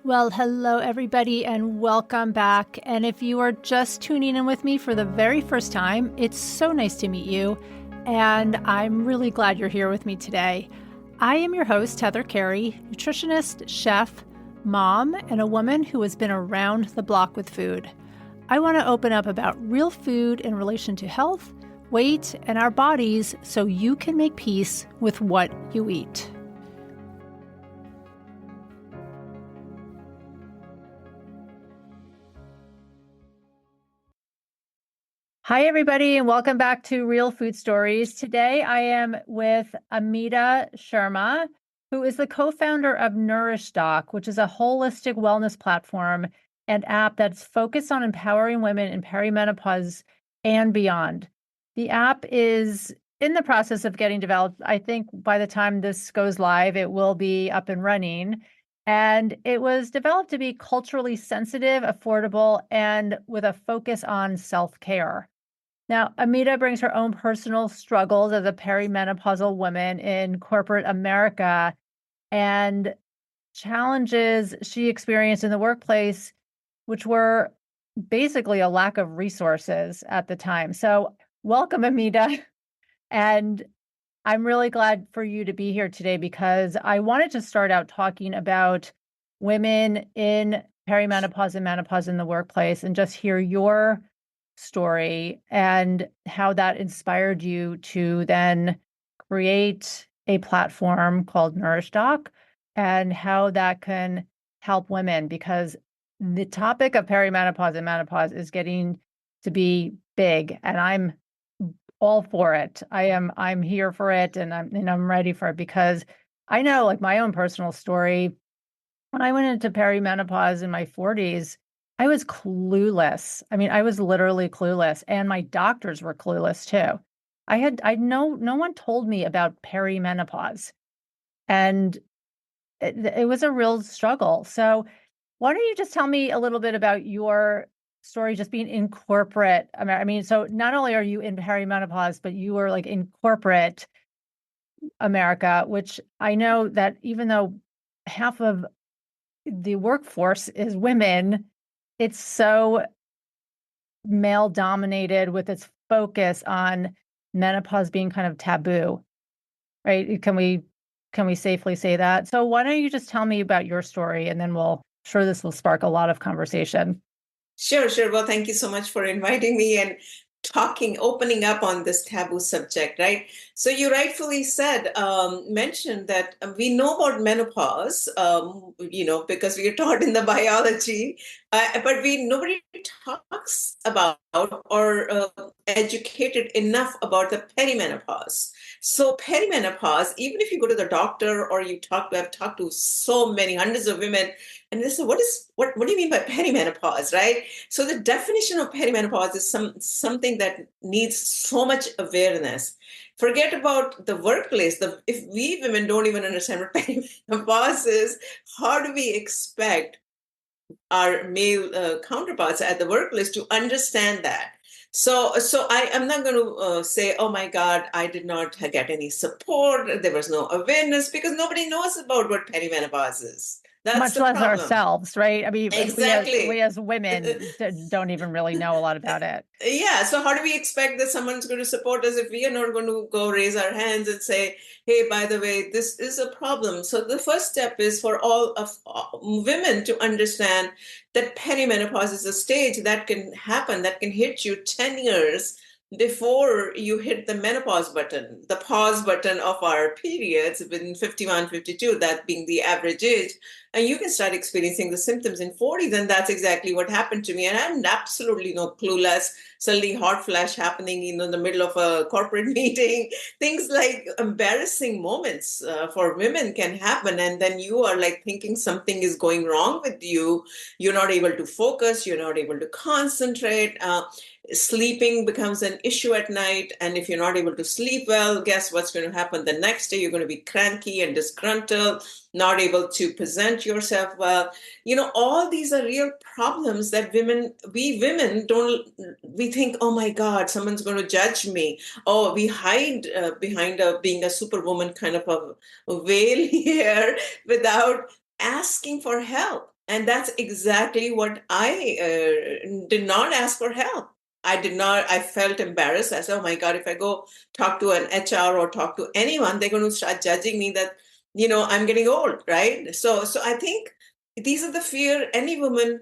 Well, hello, everybody, and welcome back. And if you are just tuning in with me for the very first time, it's so nice to meet you. And I'm really glad you're here with me today. I am your host, Heather Carey, nutritionist, chef, mom, and a woman who has been around the block with food. I want to open up about real food in relation to health, weight, and our bodies so you can make peace with what you eat. Hi, everybody, and welcome back to Real Food Stories. Today, I am with Amita Sharma, who is the co-founder of Nourish Doc, which is a holistic wellness platform and app that's focused on empowering women in perimenopause and beyond. The app is in the process of getting developed. I think by the time this goes live, it will be up and running. And it was developed to be culturally sensitive, affordable, and with a focus on self-care. Now, Amita brings her own personal struggles as a perimenopausal woman in corporate America and challenges she experienced in the workplace, which were basically a lack of resources at the time. So, welcome, Amita. And I'm really glad for you to be here today because I wanted to start out talking about women in perimenopause and menopause in the workplace and just hear your story and how that inspired you to then create a platform called Nourish Doc and how that can help women, because the topic of perimenopause and menopause is getting to be big, and I'm all for it. I'm here for it, and I'm ready for it, because I know, like, my own personal story. When I went into perimenopause in my 40s, I was clueless. I mean, I was literally clueless, and my doctors were clueless too. No one told me about perimenopause, and it was a real struggle. So why don't you just tell me a little bit about your story, just being in corporate? I mean, so not only are you in perimenopause, but you were like in corporate America, which I know that even though half of the workforce is women, it's so male dominated with its focus on menopause being kind of taboo, right? Can we safely say that? So why don't you just tell me about your story, and then sure this will spark a lot of conversation. Sure, sure. Well, thank you so much for inviting me and opening up on this taboo subject, right? So you rightfully mentioned that we know about menopause, because we are taught in the biology, but nobody talks about or educated enough about the perimenopause. So perimenopause, even if you go to the doctor or I've talked to so many hundreds of women, and they say, what do you mean by perimenopause, right? So the definition of perimenopause is something that needs so much awareness. Forget about the workplace. If we women don't even understand what perimenopause is, how do we expect our male counterparts at the workplace to understand that? So I am not going to say, oh my God, I did not get any support. There was no awareness because nobody knows about what perimenopause is. That's Much the less problem. ourselves, right? I mean, we Exactly. as women don't even really know a lot about it. Yeah, so how do we expect that someone's going to support us if we are not going to go raise our hands and say, hey, by the way, this is a problem? So the first step is for all of women to understand that perimenopause is a stage that can happen, that can hit you 10 years before you hit the menopause button, the pause button of our periods within 51, 52, that being the average age. And you can start experiencing the symptoms in 40s. And that's exactly what happened to me. And I'm absolutely no clueless. Suddenly hot flash happening in the middle of a corporate meeting. Things like embarrassing moments for women can happen, and then you are like thinking something is going wrong with you. You're not able to focus, you're not able to concentrate. Sleeping becomes an issue at night, and if you're not able to sleep well, guess what's going to happen the next day? You're going to be cranky and disgruntled, not able to present yourself well. All these are real problems that we women don't, we think, oh my God, someone's going to judge me. Oh, we hide behind being a superwoman kind of a veil here without asking for help. And that's exactly what I did not ask for help. I did not, I felt embarrassed. I said, oh my God, if I go talk to an HR or talk to anyone, they're going to start judging me that, I'm getting old, right? So I think these are the fear any woman,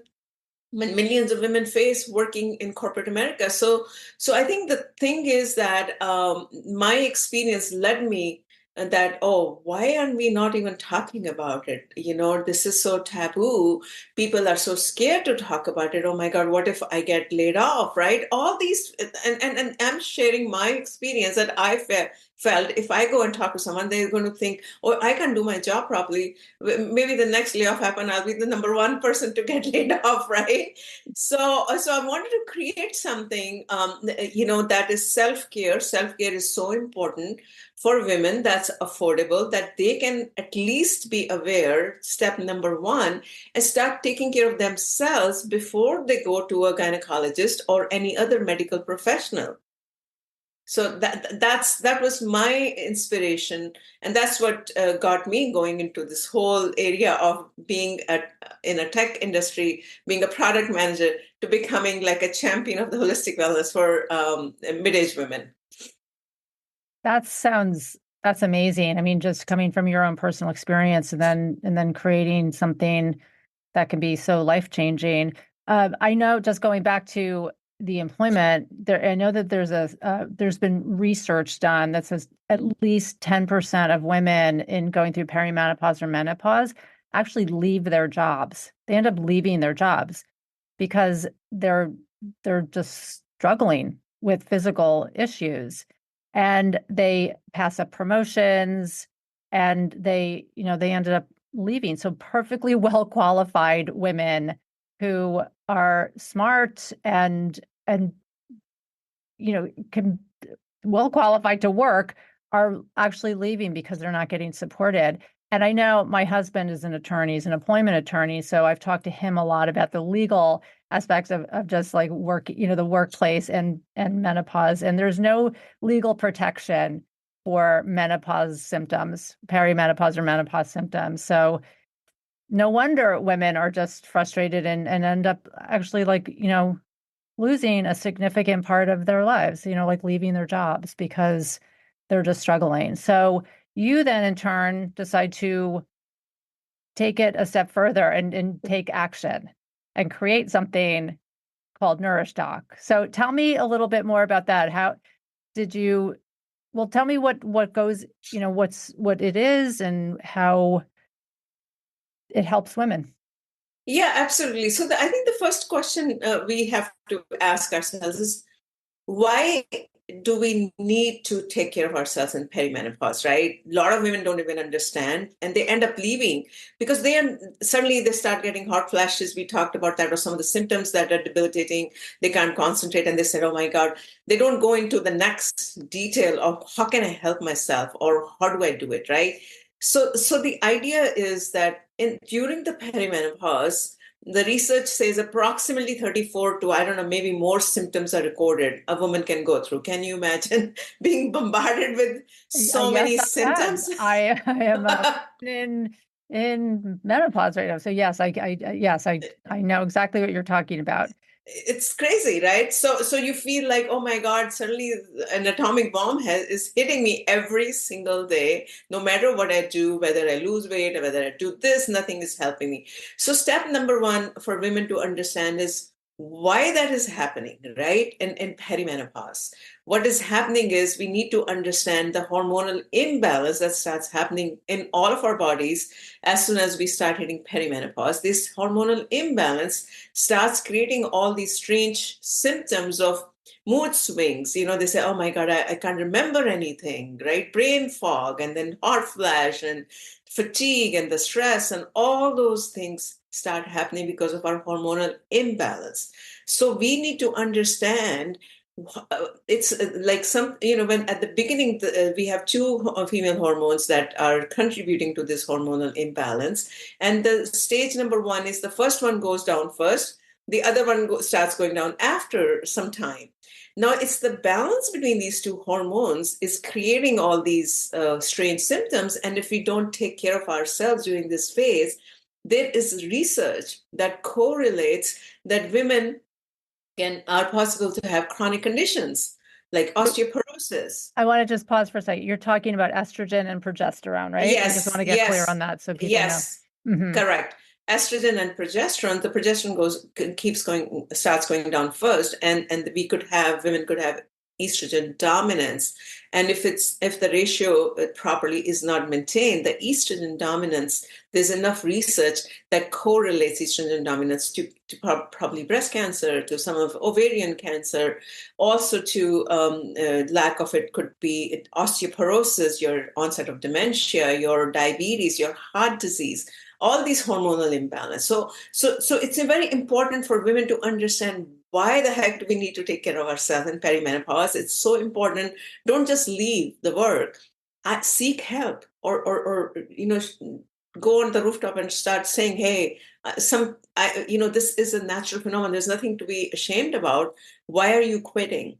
millions of women face working in corporate America. So I think the thing is that my experience led me that, oh, why aren't we not even talking about it? This is so taboo. People are so scared to talk about it. Oh my God, what if I get laid off, right? All these, and I'm sharing my experience that I felt if I go and talk to someone, they're going to think, oh, I can do my job properly. Maybe the next layoff happen, I'll be the number one person to get laid off, right? So I wanted to create something, that is self-care. Self-care is so important for women, that's affordable, that they can at least be aware, step number one, and start taking care of themselves before they go to a gynecologist or any other medical professional. So that was my inspiration, and that's what got me going into this whole area of being in a tech industry, being a product manager, to becoming like a champion of the holistic wellness for mid-aged women. That's amazing. I mean, just coming from your own personal experience and then creating something that can be so life-changing. I know, just going back to the employment, I know that there's been research done that says at least 10% of women in going through perimenopause or menopause actually leave their jobs. They end up leaving their jobs because they're just struggling with physical issues, and they pass up promotions, and they ended up leaving. So perfectly well qualified women who are smart and can well qualified to work are actually leaving because they're not getting supported. And I know my husband is an attorney, he's an employment attorney. So I've talked to him a lot about the legal aspects of just like work, the workplace and menopause. And there's no legal protection for menopause symptoms, perimenopause or menopause symptoms. So no wonder women are just frustrated and end up actually losing a significant part of their lives, like leaving their jobs because they're just struggling. So you then in turn decide to take it a step further and take action and create something called Nourish Doc. So tell me a little bit more about that. How did you, well, tell me what goes, what it is and how it helps women. Yeah, absolutely. So I think the first question we have to ask ourselves is, why do we need to take care of ourselves in perimenopause, right? A lot of women don't even understand, and they end up leaving because suddenly they start getting hot flashes. We talked about that, or some of the symptoms that are debilitating. They can't concentrate, and they said, oh my God. They don't go into the next detail of how can I help myself or how do I do it, right? So the idea is that during the perimenopause, the research says approximately 34 to, I don't know, maybe more symptoms are recorded a woman can go through. Can you imagine being bombarded with so Yes, many I can. symptoms? I am in menopause right now. So yes, I know exactly what you're talking about. It's crazy, right? So you feel like, oh my God, suddenly an atomic bomb is hitting me every single day. No matter what I do, whether I lose weight or whether I do this, nothing is helping me. So step number one for women to understand is why that is happening, right? In perimenopause, what is happening is we need to understand the hormonal imbalance that starts happening in all of our bodies as soon as we start hitting perimenopause. This hormonal imbalance starts creating all these strange symptoms of mood swings. They say, oh my God, I can't remember anything, right? Brain fog, and then hot flash, and fatigue, and the stress, and all those things start happening because of our hormonal imbalance. So we need to understand it's like when at the beginning we have two female hormones that are contributing to this hormonal imbalance, and the stage number one is the first one goes down first, the other one starts going down after some time. Now it's the balance between these two hormones is creating all these strange symptoms, and if we don't take care of ourselves during this phase, there is research that correlates that women are possible to have chronic conditions like osteoporosis. I want to just pause for a second. You're talking about estrogen and progesterone, right? I just want Yes, to get clear on yes, that so people know. yes, Hmm. correct. Estrogen and progesterone, the progesterone keeps going, starts going down first, and women could have estrogen dominance. And if the ratio properly is not maintained, the estrogen dominance, there's enough research that correlates estrogen dominance to probably breast cancer, to some of ovarian cancer, also to lack of it could be osteoporosis, your onset of dementia, your diabetes, your heart disease, all these hormonal imbalance. So it's very important for women to understand why the heck do we need to take care of ourselves in perimenopause. It's so important. Don't just leave the work. Seek help, or go on the rooftop and start saying, "Hey, this is a natural phenomenon. There's nothing to be ashamed about. Why are you quitting?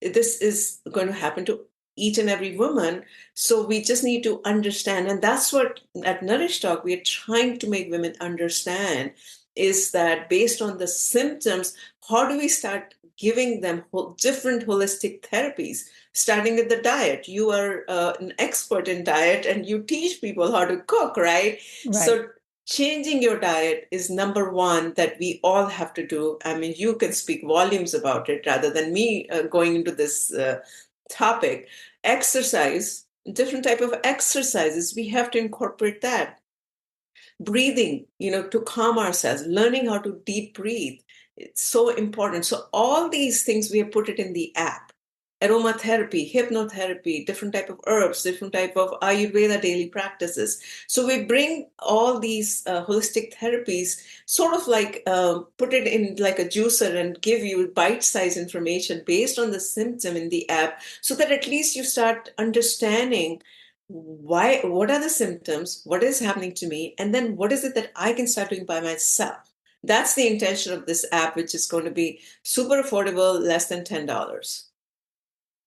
This is going to happen to each and every woman. So we just need to understand." And that's what at Nourish Doc we are trying to make women understand, is that based on the symptoms, how do we start giving them different holistic therapies, starting with the diet. You are an expert in diet and you teach people how to cook, right? Right. So changing your diet is number one that we all have to do. I mean, you can speak volumes about it rather than me going into this topic. Exercise, different type of exercises, we have to incorporate that. Breathing, to calm ourselves, learning how to deep breathe, it's so important. So all these things we have put it in the app. Aromatherapy, hypnotherapy, different type of herbs, different type of Ayurveda daily practices. So we bring all these holistic therapies, sort of like put it in like a juicer and give you bite-sized information based on the symptom in the app, so that at least you start understanding what are the symptoms, what is happening to me, and then what is it that I can start doing by myself. That's the intention of this app, which is going to be super affordable, less than $10.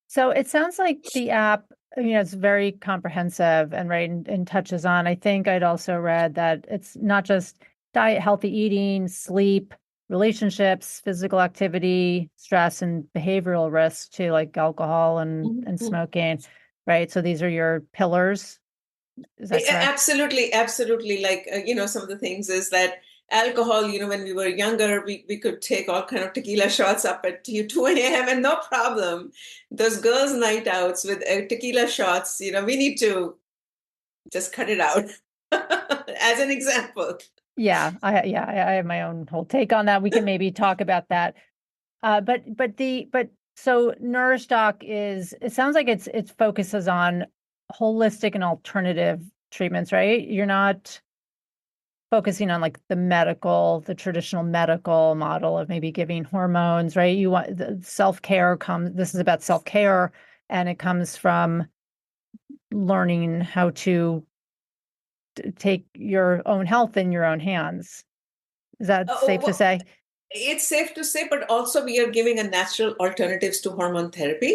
So it sounds like the app, it's very comprehensive and right and touches on. I think I'd also read that it's not just diet, healthy eating, sleep, relationships, physical activity, stress, and behavioral risks too, like alcohol and Mhm. smoking, right? So these are your pillars. Is that correct? Absolutely, absolutely. Like, some of the things is that alcohol, when we were younger, we could take all kind of tequila shots up at 2 a.m. and no problem. Those girls' night outs with tequila shots, we need to just cut it out as an example. I have my own whole take on that. We can maybe talk about that. But so Nourish Doc it sounds like it focuses on holistic and alternative treatments, right? You're not focusing on like the traditional medical model of maybe giving hormones, right? You want the self-care this is about self-care, and it comes from learning how to take your own health in your own hands. Is that safe to Well, say? it's safe to say, but also we are giving a natural alternatives to hormone therapy.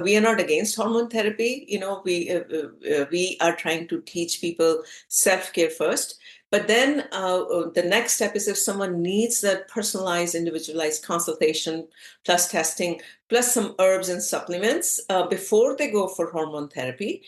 We are not against hormone therapy. We are trying to teach people self-care first. But then the next step is if someone needs that personalized, individualized consultation plus testing, plus some herbs and supplements before they go for hormone therapy,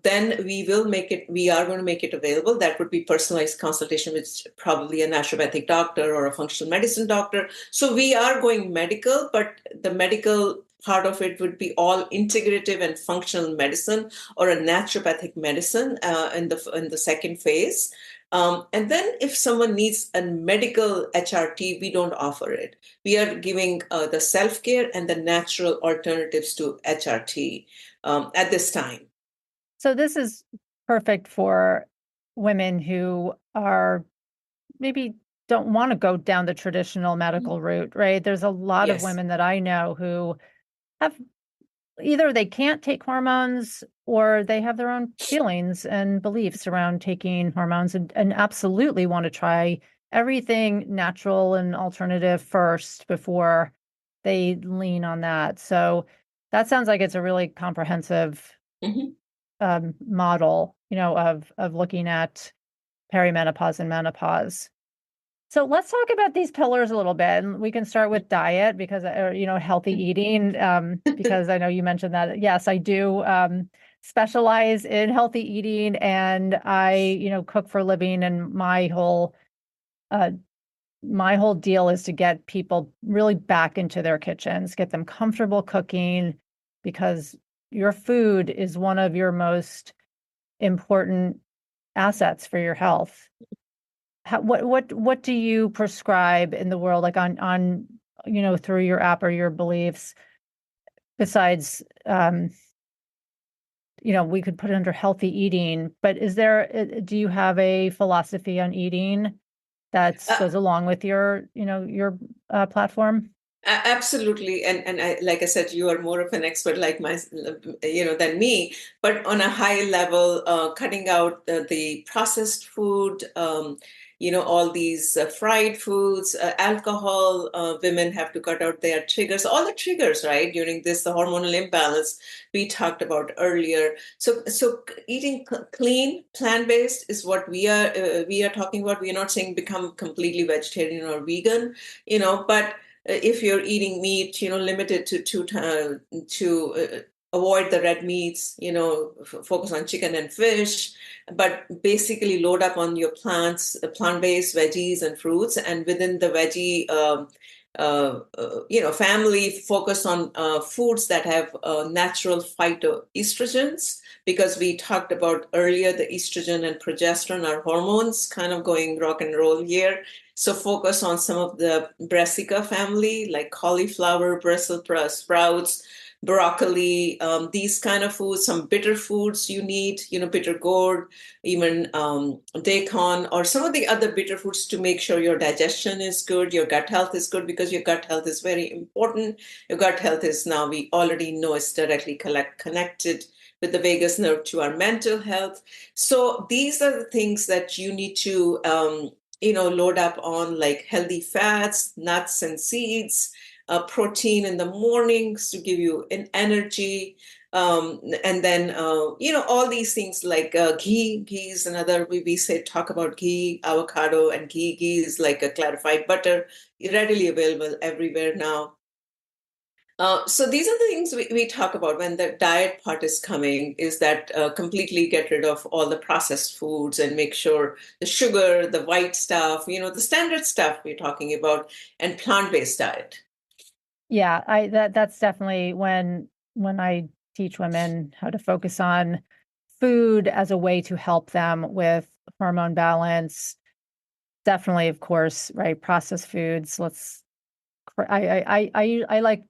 then we are going to make it available. That would be personalized consultation with probably a naturopathic doctor or a functional medicine doctor. So we are going medical, but the medical part of it would be all integrative and functional medicine or a naturopathic medicine in the second phase. And then if someone needs a medical HRT, we don't offer it. We are giving the self-care and the natural alternatives to HRT at this time. So this is perfect for women who are maybe don't want to go down the traditional medical route, right? There's a lot of Yes. women that I know who have either they can't take hormones or they have their own feelings and beliefs around taking hormones and absolutely want to try everything natural and alternative first before they lean on that. So that sounds like it's a really comprehensive Mhm. model, of looking at perimenopause and menopause. So let's talk about these pillars a little bit. And we can start with diet because, healthy eating, because I know you mentioned that. Yes, I do specialize in healthy eating, and I, cook for a living. And uh, my whole deal is to get people really back into their kitchens, get them comfortable cooking, because your food is one of your most important assets for your health. What do you prescribe in the world, like on through your app or your beliefs, besides we could put it under healthy eating, but do you have a philosophy on eating that Uh, goes along with your platform? Absolutely, and like I said, you are more of an expert like than me. But on a high level, cutting out the processed food, all these fried foods, alcohol. Women have to cut out their triggers, all the triggers, right? During this, the hormonal imbalance we talked about earlier. So eating clean, plant-based is what we are talking about. We are not saying become completely vegetarian or vegan, but if you're eating meat, limited to to avoid the red meats, focus on chicken and fish, but basically load up on your plant-based veggies and fruits, and within the veggie, family, focus on foods that have natural phytoestrogens, because we talked about earlier the estrogen and progesterone are hormones kind of going rock and roll here. So focus on some of the brassica family, like cauliflower, Brussels sprouts, broccoli, these kind of foods. Some bitter foods you need, bitter gourd, even daikon, or some of the other bitter foods, to make sure your digestion is good, your gut health is good, because your gut health is very important. Your gut health is, now we already know, it's directly connected with the vagus nerve to our mental health. So these are the things that you need to load up on, like healthy fats, nuts and seeds, protein in the mornings to give you an energy. And then, all these things like ghee. Ghee is another, we say, talk about ghee, avocado and ghee. Ghee is like a clarified butter, readily available everywhere now. So these are the things we talk about when the diet part is coming, is that completely get rid of all the processed foods and make sure the sugar, the white stuff, the standard stuff we're talking about, and plant-based diet. Yeah, that's definitely when I teach women how to focus on food as a way to help them with hormone balance. Definitely, of course, right? Processed foods. I like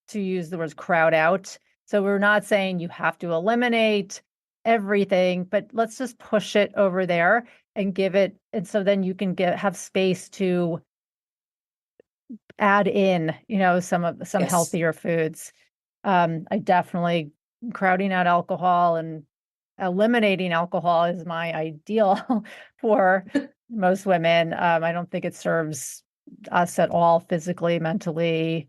to use the words crowd out. So we're not saying you have to eliminate everything, but let's just push it over there and give it. And so then you can have space to add in, some Yes. healthier foods. I definitely crowding out alcohol and eliminating alcohol is my ideal for most women. I don't think it serves us at all physically, mentally.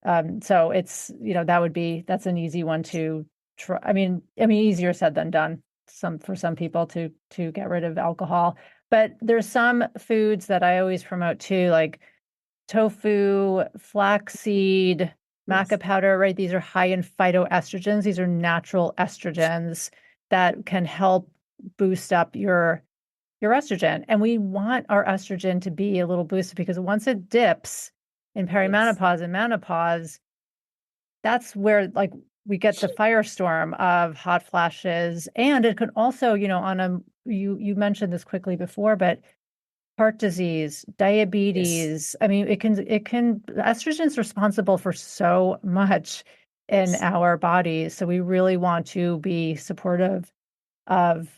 So that's an easy one to try. I mean, easier said than done. For some people to get rid of alcohol, but there's some foods that I always promote too, like tofu, flaxseed, Yes. maca powder, right? These are high in phytoestrogens. These are natural estrogens that can help boost up your estrogen. And we want our estrogen to be a little boosted, because once it dips in Yes. perimenopause and menopause, that's where like we get the firestorm of hot flashes. And it could also, you mentioned this quickly before, but heart disease, Yes. diabetes. I mean, estrogen is responsible for so much in Yes. our bodies. So we really want to be supportive of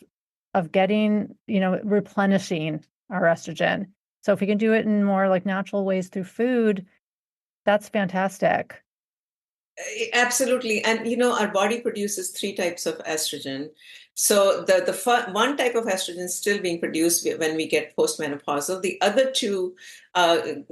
getting, replenishing our estrogen. So if we can do it in more like natural ways through food, that's fantastic. Absolutely. And our body produces three types of estrogen. So one type of estrogen is still being produced when we get postmenopausal. The other two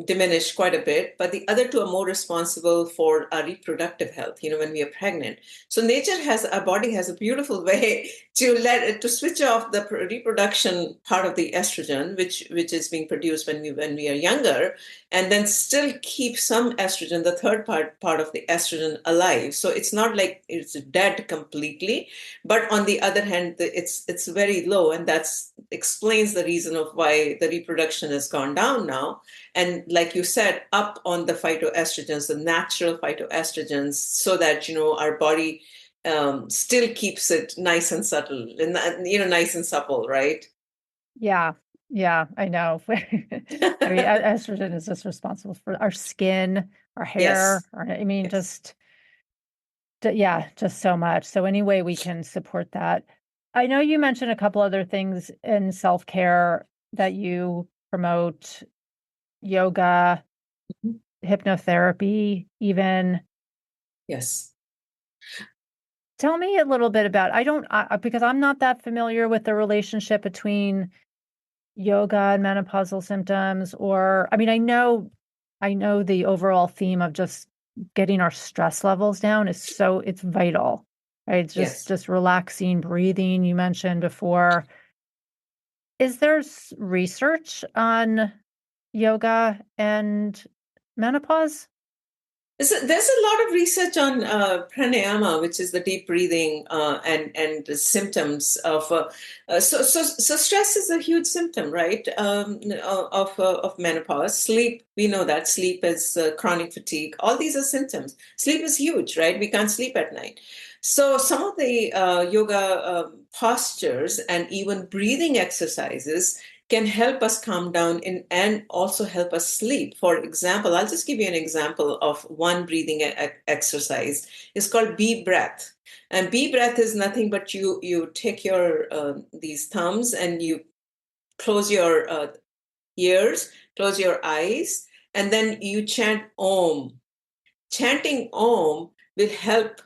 diminish quite a bit, but the other two are more responsible for our reproductive health, when we are pregnant. So our body has a beautiful way to switch off the reproduction part of the estrogen, which is being produced when we are younger, and then still keep some estrogen, the third part of the estrogen, alive. So it's not like it's dead completely, but on the other hand, it's very low, and that explains the reason of why the reproduction has gone down now. And like you said, up on the phytoestrogens, the natural phytoestrogens, so that our body still keeps it nice and subtle, and nice and supple, right? Yeah. Yeah, I know. I mean, estrogen is just responsible for our skin, our hair, Yes, I mean, yes, yeah, just so much. So any way we can support that. I know you mentioned a couple other things in self-care that you promote, yoga, hypnotherapy, even. yes. Tell me a little bit about, because I'm not that familiar with the relationship between yoga and menopausal symptoms, or I mean, I know the overall theme of just getting our stress levels down it's vital, right? It's just Yes. just relaxing, breathing, you mentioned before. Is there research on yoga and menopause? There's a lot of research on pranayama, which is the deep breathing, and the symptoms of. So stress is a huge symptom, right? Of menopause. Sleep, we know that sleep is chronic fatigue. All these are symptoms. Sleep is huge, right? We can't sleep at night. So some of the yoga postures and even breathing exercises can help us calm down and also help us sleep. For example, I'll just give you an example of one breathing exercise. It's called bee breath. And bee breath is nothing but you take your these thumbs and you close your ears, close your eyes, and then you chant Om. Chanting Om will help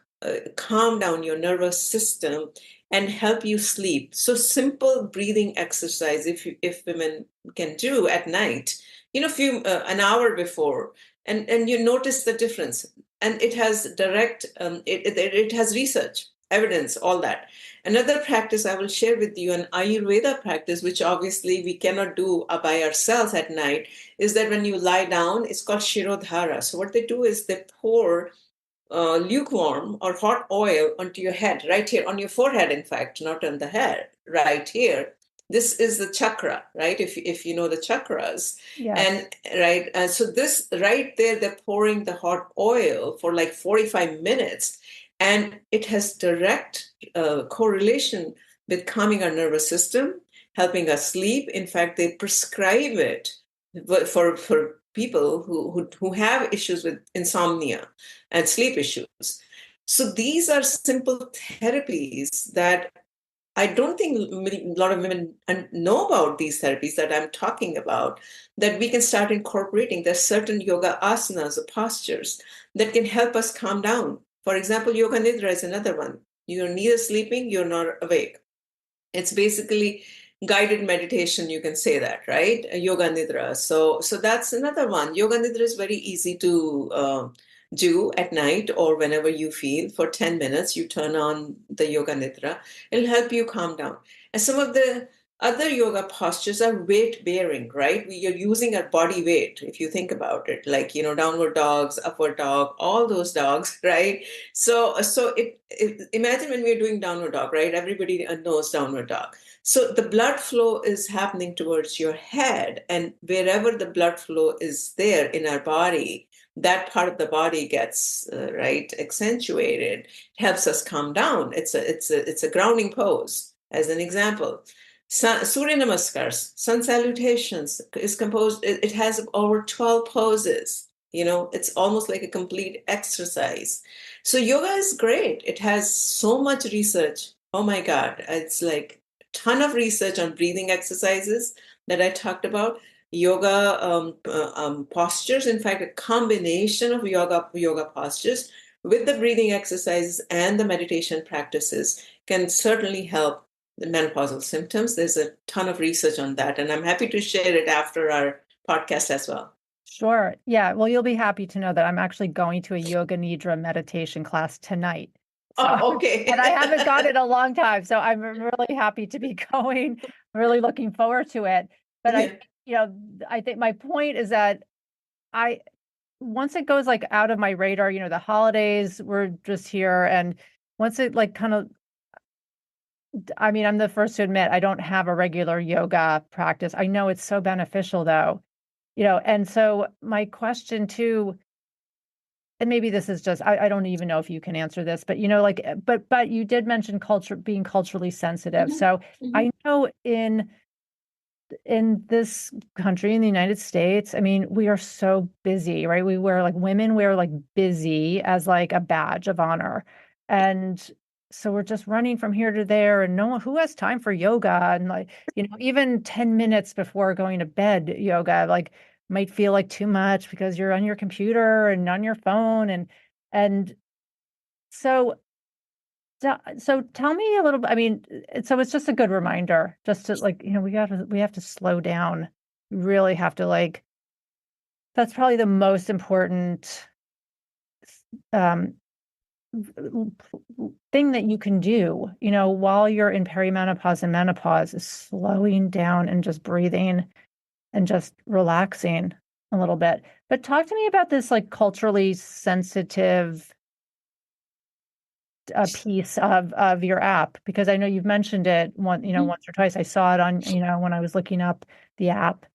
calm down your nervous system and help you sleep. So simple breathing exercise, if women can do at night, an hour before, and you notice the difference. And it has it has research, evidence, all that. Another practice I will share with you, an Ayurveda practice, which obviously we cannot do by ourselves at night, is that when you lie down, it's called Shirodhara. So what they do is they pour lukewarm or hot oil onto your head, right here, on your forehead, in fact, not on the head, right here. This is the chakra, right? If you know the chakras. Yes. And right, so this right there, they're pouring the hot oil for like 45 minutes, and it has direct correlation with calming our nervous system, helping us sleep. In fact, they prescribe it for people who have issues with insomnia and sleep issues. So these are simple therapies that I don't think a lot of women know about, these therapies that I'm talking about, that we can start incorporating. There's certain yoga asanas or postures that can help us calm down. For example, yoga nidra is another one. You're neither sleeping, you're not awake. It's basically guided meditation, you can say that, right? Yoga nidra. So that's another one. Yoga nidra is very easy to do at night or whenever you feel. For 10 minutes you turn on the yoga nidra. It'll help you calm down. And some of the other yoga postures are weight bearing, right? We are using our body weight, if you think about it, like downward dogs, upward dog, all those dogs, right? So imagine when we're doing downward dog, right? Everybody knows downward dog. So the blood flow is happening towards your head, and wherever the blood flow is there in our body, that part of the body gets right accentuated. It helps us calm down. It's a grounding pose, as an example. Surya Namaskars, sun salutations is composed. It has over 12 poses. It's almost like a complete exercise. So yoga is great. It has so much research. Oh my God. It's like a ton of research on breathing exercises that I talked about. Yoga postures, in fact, a combination of yoga postures with the breathing exercises and the meditation practices can certainly help the menopausal symptoms. There's a ton of research on that, and I'm happy to share it after our podcast as well. Sure. Yeah. Well, you'll be happy to know that I'm actually going to a yoga nidra meditation class tonight. So, Oh, okay. and I haven't gone in a long time. So I'm really happy to be going, really looking forward to it. But Yeah. I think my point is that I, once it goes like out of my radar, the holidays were just here. And once it like kind of, I mean, I'm the first to admit I don't have a regular yoga practice. I know it's so beneficial though, and so my question too, and maybe this is just, I don't even know if you can answer this, but like, but you did mention culture being culturally sensitive. Mhm, So mhm. I know in this country, in the United States, I mean, we are so busy, right? We wear like women wear like busy as like a badge of honor. And so we're just running from here to there, and no one who has time for yoga. And like, even 10 minutes before going to bed, yoga like might feel like too much because you're on your computer and on your phone. And so so tell me a little bit. I mean, so it's just a good reminder, just to like, we have to slow down. We really have to like, that's probably the most important um thing that you can do, while you're in perimenopause and menopause is slowing down and just breathing and just relaxing a little bit. But talk to me about this like culturally sensitive a piece of your app, because I know you've mentioned it once or twice. I saw it on, when I was looking up the app.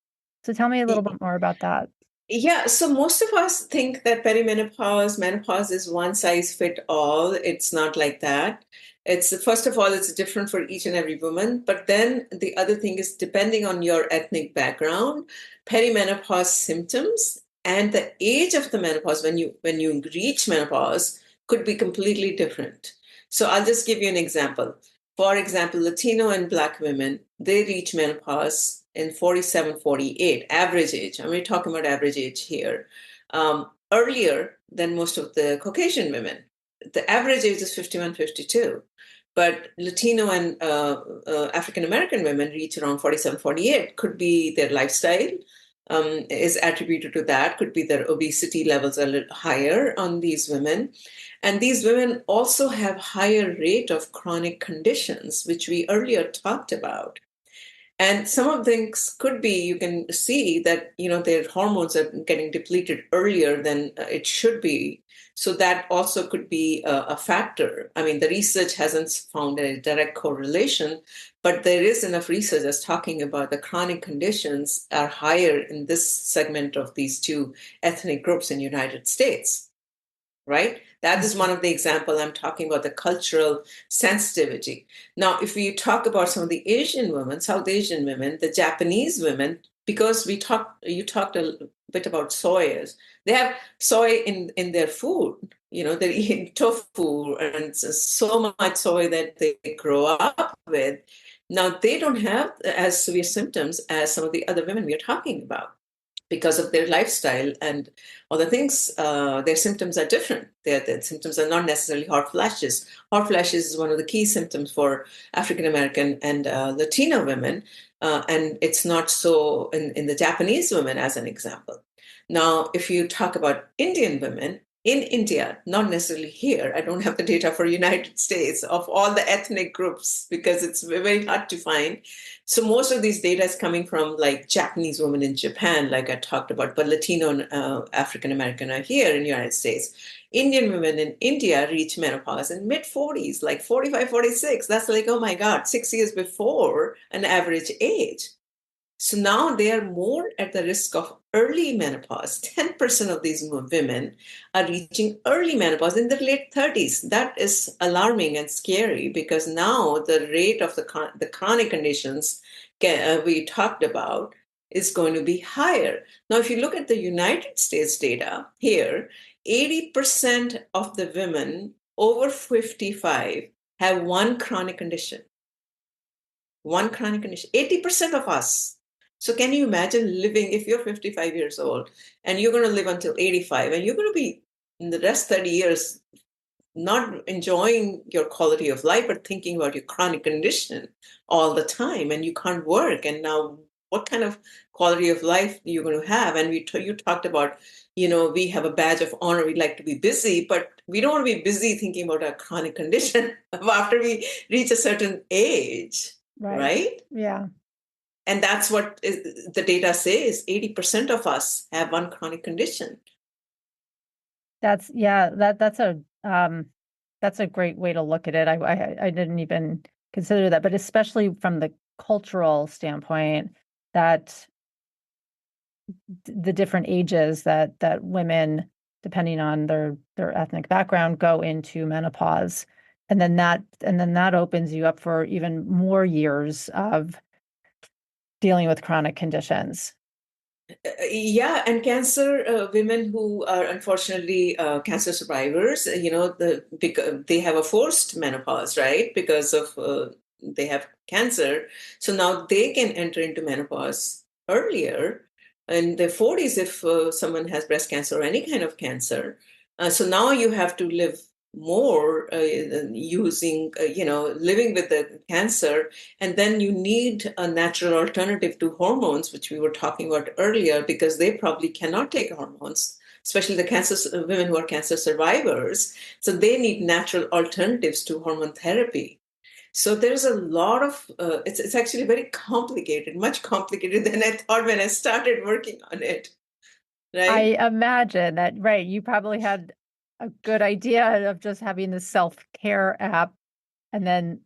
So tell me a little bit more about that. Yeah, so most of us think that perimenopause, menopause is one size fit all. It's not like that. It's first of all, it's different for each and every woman. But then the other thing is depending on your ethnic background, perimenopause symptoms and the age of the menopause when you reach menopause could be completely different. So I'll just give you an example. For example, Latino and Black women, they reach menopause in 47, 48, average age. And we're talking about average age here. Earlier than most of the Caucasian women. The average age is 51, 52. But Latino and African American women reach around 47, 48. Could be their lifestyle is attributed to that, could be their obesity levels are a little higher on these women. And these women also have higher rate of chronic conditions, which we earlier talked about. And some of things could be you can see that their hormones are getting depleted earlier than it should be. So that also could be a factor. I mean, the research hasn't found a direct correlation, but there is enough research that's talking about the chronic conditions are higher in this segment of these two ethnic groups in the United States, right? That is one of the example. I'm talking about the cultural sensitivity. Now, if we talk about some of the Asian women, South Asian women, the Japanese women, because you talked a bit about soyas. They have soy in their food. They're eating tofu and so much soy that they grow up with. Now, they don't have as severe symptoms as some of the other women we are talking about because of their lifestyle and other things. Their symptoms are different. Their symptoms are not necessarily hot flashes. Hot flashes is one of the key symptoms for African American and Latino women, and it's not so in the Japanese women, as an example. Now, if you talk about Indian women, in India, not necessarily here, I don't have the data for United States of all the ethnic groups because it's very hard to find. So most of these data is coming from like Japanese women in Japan, like I talked about, but Latino and African American are here in the United States. Indian women in India reach menopause in mid 40s, like 45, 46. That's like, oh my God, 6 years before an average age. So now they are more at the risk of early menopause. 10% of these women are reaching early menopause in their late 30s. That is alarming and scary because now the rate of the chronic conditions we talked about is going to be higher. Now, if you look at the United States data here, 80% of the women over 55 have one chronic condition. One chronic condition. 80% of us. So can you imagine living, if you're 55 years old and you're going to live until 85 and you're going to be in the rest 30 years not enjoying your quality of life, but thinking about your chronic condition all the time, and you can't work. And now, what kind of quality of life you're going to have? And you talked about, we have a badge of honor. We like to be busy, but we don't want to be busy thinking about our chronic condition after we reach a certain age, Right. right? Yeah. And that's what the data says. 80% of us have one chronic condition. That's that's a great way to look at it. I didn't even consider that, but especially from the cultural standpoint, that the different ages that women, depending on their ethnic background, go into menopause. And then that opens you up for even more years of dealing with chronic conditions. Yeah, and cancer women who are unfortunately cancer survivors, because they have a forced menopause, right? Because of they have cancer, so now they can enter into menopause earlier in their 40s if someone has breast cancer or any kind of cancer. So now you have to live more using, living with the cancer, and then you need a natural alternative to hormones, which we were talking about earlier, because they probably cannot take hormones, especially the cancer women who are cancer survivors. So they need natural alternatives to hormone therapy. So there's a lot of it's actually very complicated, much complicated than I thought when I started working on it. Right? I imagine that, right, you probably had a good idea of just having this self-care app, and then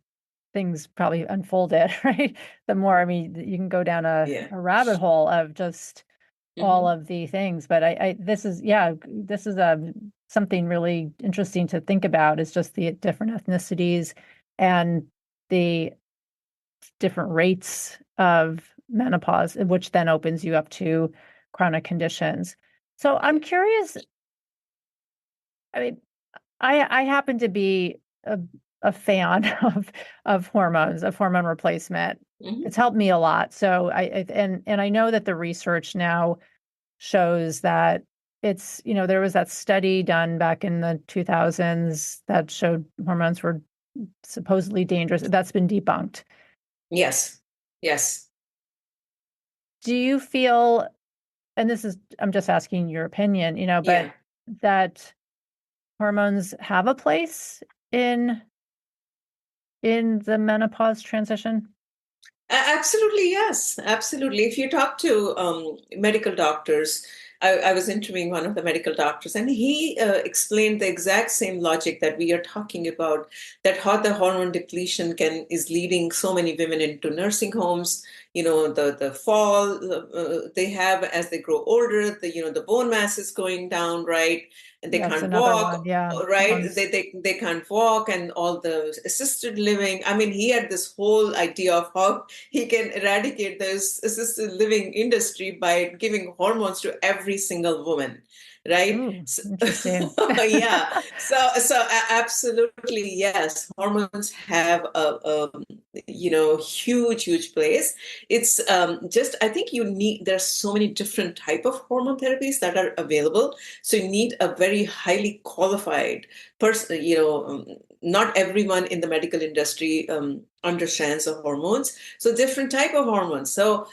things probably unfolded, right? The more, I mean, you can go down Yeah. a rabbit hole of just all Hmm. of the things. But this is, this is something really interesting to think about, is just the different ethnicities and the different rates of menopause, which then opens you up to chronic conditions. So I'm Yeah. curious, I mean, I happen to be a fan of hormones, of hormone replacement. Hmm. It's helped me a lot. So and I know that the research now shows that it's, there was that study done back in the 2000s that showed hormones were supposedly dangerous. That's been debunked. Yes. Yes. Do you feel, and this is, I'm just asking your opinion, but Yeah. that hormones have a place in the menopause transition? Absolutely, yes, absolutely. If you talk to medical doctors, I was interviewing one of the medical doctors, and he explained the exact same logic that we are talking about. That how the hormone depletion is leading so many women into nursing homes. The fall they have as they grow older. The bone mass is going down, right? And they That's can't another one. walk, Yeah. right? Bones. They can't walk, and all the assisted living. I mean, he had this whole idea of how he can eradicate this assisted living industry by giving hormones to every single woman, right? Ooh, So, interesting. yeah. Absolutely, yes. Hormones have a huge place. It's just, I think there's so many different type of hormone therapies that are available. So you need a very highly qualified person, not everyone in the medical industry understands the hormones. So different type of hormones. So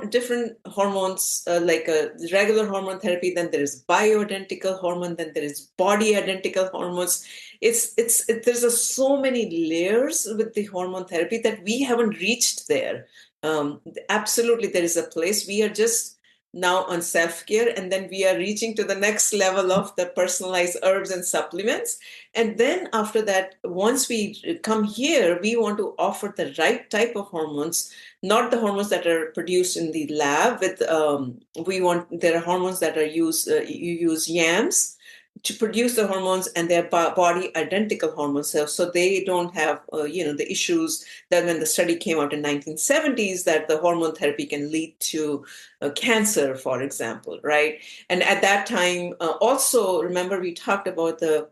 different hormones, like a regular hormone therapy, then there is bioidentical hormone, then there is body identical hormones. There's so many layers with the hormone therapy that we haven't reached there. Absolutely, there is a place. We are just now on self-care, and then we are reaching to the next level of the personalized herbs and supplements. And then after that, once we come here, we want to offer the right type of hormones, not the hormones that are produced in the lab. There are hormones that are used. You use yams to produce the hormones, and they're body identical hormones. So they don't have, the issues that when the study came out in 1970s that the hormone therapy can lead to cancer, for example, right? And at that time, also remember we talked about the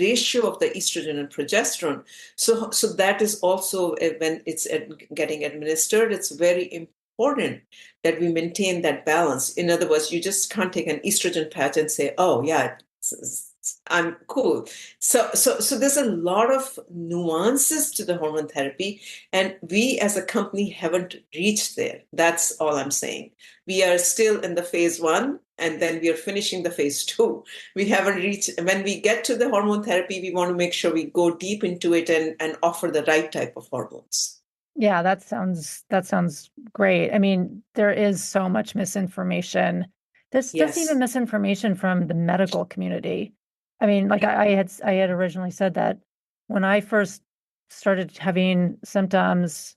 ratio of the estrogen and progesterone. So that is also when it's getting administered, it's very important that we maintain that balance. In other words, you just can't take an estrogen patch and say, "Oh, yeah, I'm cool. So there's a lot of nuances to the hormone therapy, and we as a company haven't reached there. That's all I'm saying. We are still in the phase one, and then we are finishing the phase two. We haven't reached, when we get to the hormone therapy, we want to make sure we go deep into it and offer the right type of hormones. Yeah, that sounds great. I mean, there is so much misinformation. This just even Yes. misinformation from the medical community. I mean, like I had originally said that when I first started having symptoms,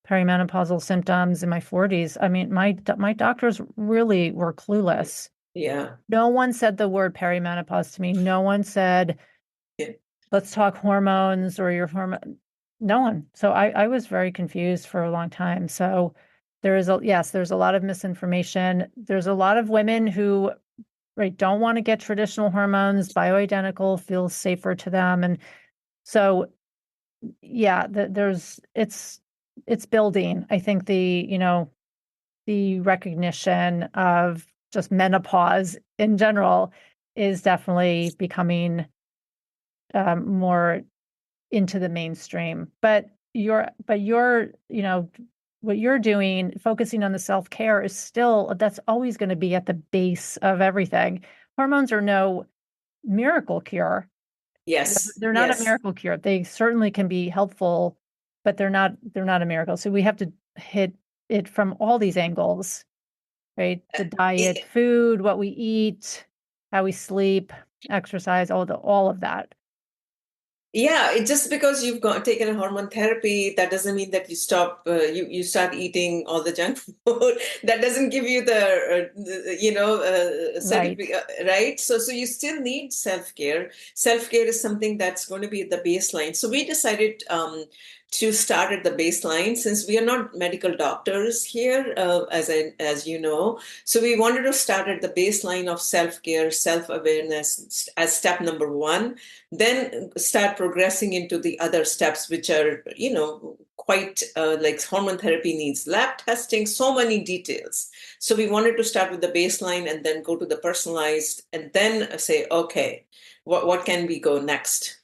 perimenopausal symptoms in my 40s, I mean, my doctors really were clueless. Yeah. No one said the word perimenopause to me. No one said, Yeah. let's talk hormones or your hormone. No one. So I was very confused for a long time. So yes, there's a lot of misinformation. There's a lot of women who, right, don't want to get traditional hormones, bioidentical feels safer to them. And so, yeah, it's building. I think the recognition of just menopause in general is definitely becoming more into the mainstream. But what you're doing, focusing on the self-care is still, that's always going to be at the base of everything. Hormones are no miracle cure. Yes. They're not a Yes. miracle cure. They certainly can be helpful, but they're not a miracle. So we have to hit it from all these angles, right? The diet, food, what we eat, how we sleep, exercise, all of that. Yeah, it just because you've taken a hormone therapy, that doesn't mean that you stop. You start eating all the junk food. That doesn't give you Right. right. So you still need self care. Self care is something that's going to be the baseline. So we decided to start at the baseline since we are not medical doctors here, as you know. So we wanted to start at the baseline of self care, self awareness as step number one, then start progressing into the other steps, which are quite like hormone therapy needs lab testing, so many details. So we wanted to start with the baseline and then go to the personalized and then say, okay, what can we go next?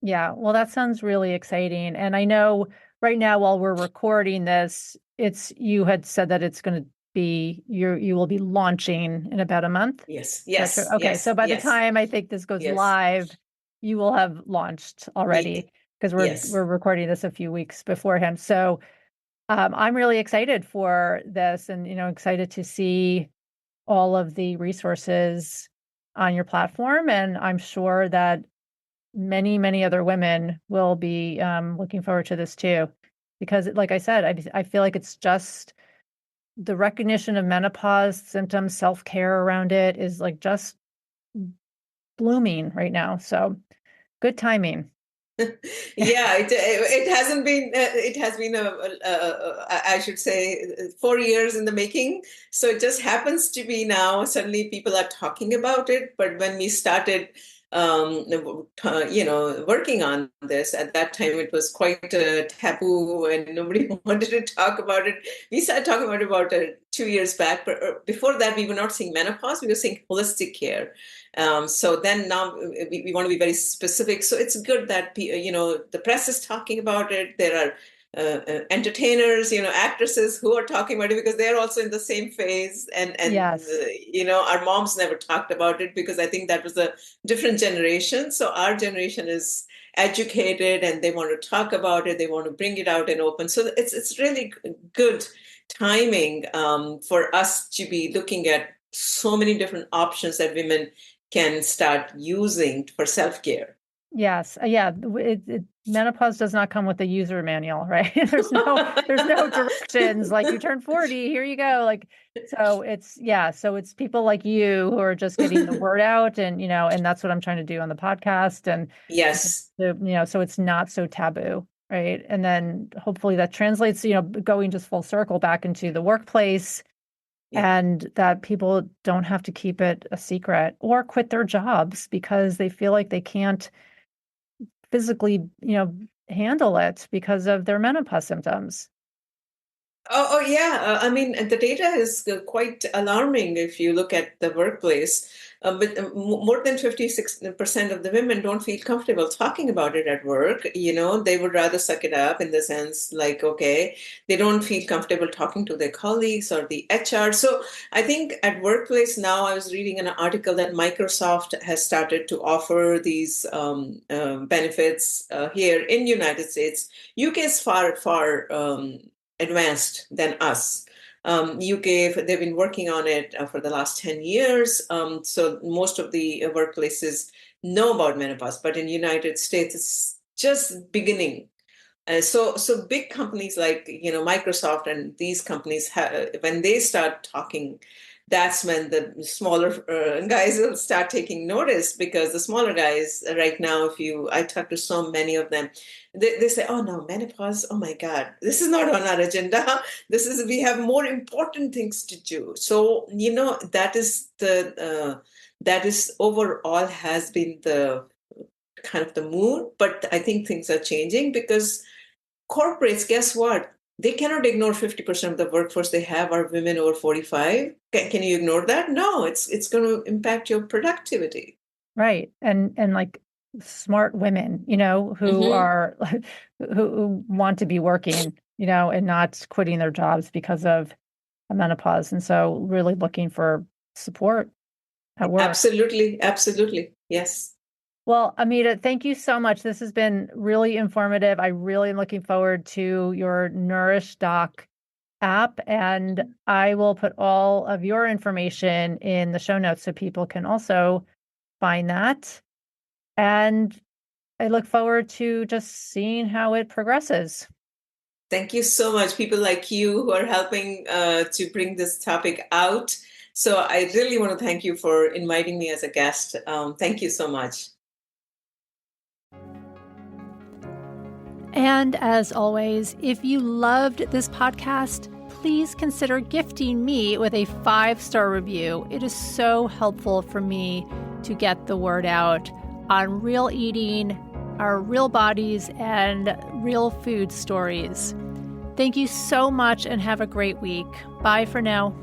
Yeah, well, that sounds really exciting. And I know right now, while we're recording this, you had said that it's going to be, you will be launching in about a month. Yes, Is that true? yes, Okay, so yes, by the yes, time I think this goes yes. live, you will have launched Ye- already because we're yes. recording this a few weeks beforehand. So I'm really excited for this, and excited to see all of the resources on your platform. And I'm sure that many, many other women will be looking forward to this too. Because, like I said, I feel like it's just the recognition of menopause symptoms, self-care around it is like just blooming right now. So good timing. Yeah, it hasn't been it has been I should say 4 years in the making. So it just happens to be now suddenly people are talking about it. But when we started, working on this at that time, it was quite a taboo and nobody wanted to talk about it. We started talking about it 2 years back, but before that, we were not seeing menopause; we were seeing holistic care. So then now we want to be very specific. So it's good that the press is talking about it. There are entertainers, actresses who are talking about it because they're also in the same phase. And Yes. our moms never talked about it because I think that was a different generation. So our generation is educated and they want to talk about it. They want to bring it out and open. So it's really good timing for us to be looking at so many different options that women can start using for self-care. Yes. Yeah. Menopause does not come with a user manual, right? There's no directions like you turn 40, here you go. Like, so it's people like you who are just getting the word out, and that's what I'm trying to do on the podcast. And Yes. so it's not so taboo, right? And then hopefully that translates, going just full circle back into the workplace, Yeah. and that people don't have to keep it a secret or quit their jobs because they feel like they can't physically, handle it because of their menopause symptoms. Oh, yeah. I mean, the data is quite alarming if you look at the workplace. But more than 56% of the women don't feel comfortable talking about it at work. They would rather suck it up in the sense like, okay, they don't feel comfortable talking to their colleagues or the HR. So I think at workplace now, I was reading an article that Microsoft has started to offer these benefits here in United States. UK is far, far advanced than us. UK, they've been working on it for the last 10 years. So most of the workplaces know about menopause, but in United States, it's just beginning. So big companies like Microsoft and these companies when they start talking, that's when the smaller guys will start taking notice, because the smaller guys right now, if you I talk to so many of them, they say, oh no, menopause, oh my God, this is not on our agenda. We have more important things to do. So that is overall has been the kind of the mood, but I think things are changing because corporates, guess what? They cannot ignore 50% of the workforce they have are women over 45. Can you ignore that? No, it's going to impact your productivity. Right. And like smart women, who Hmm. are who want to be working, and not quitting their jobs because of a menopause. And so really looking for support at work. Absolutely, absolutely. Yes. Well, Amita, thank you so much. This has been really informative. I really am looking forward to your Nourish Doc app, and I will put all of your information in the show notes so people can also find that. And I look forward to just seeing how it progresses. Thank you so much. People like you who are helping to bring this topic out. So I really want to thank you for inviting me as a guest. Thank you so much. And as always, if you loved this podcast, please consider gifting me with a 5-star review. It is so helpful for me to get the word out on real eating, our real bodies, and real food stories. Thank you so much and have a great week. Bye for now.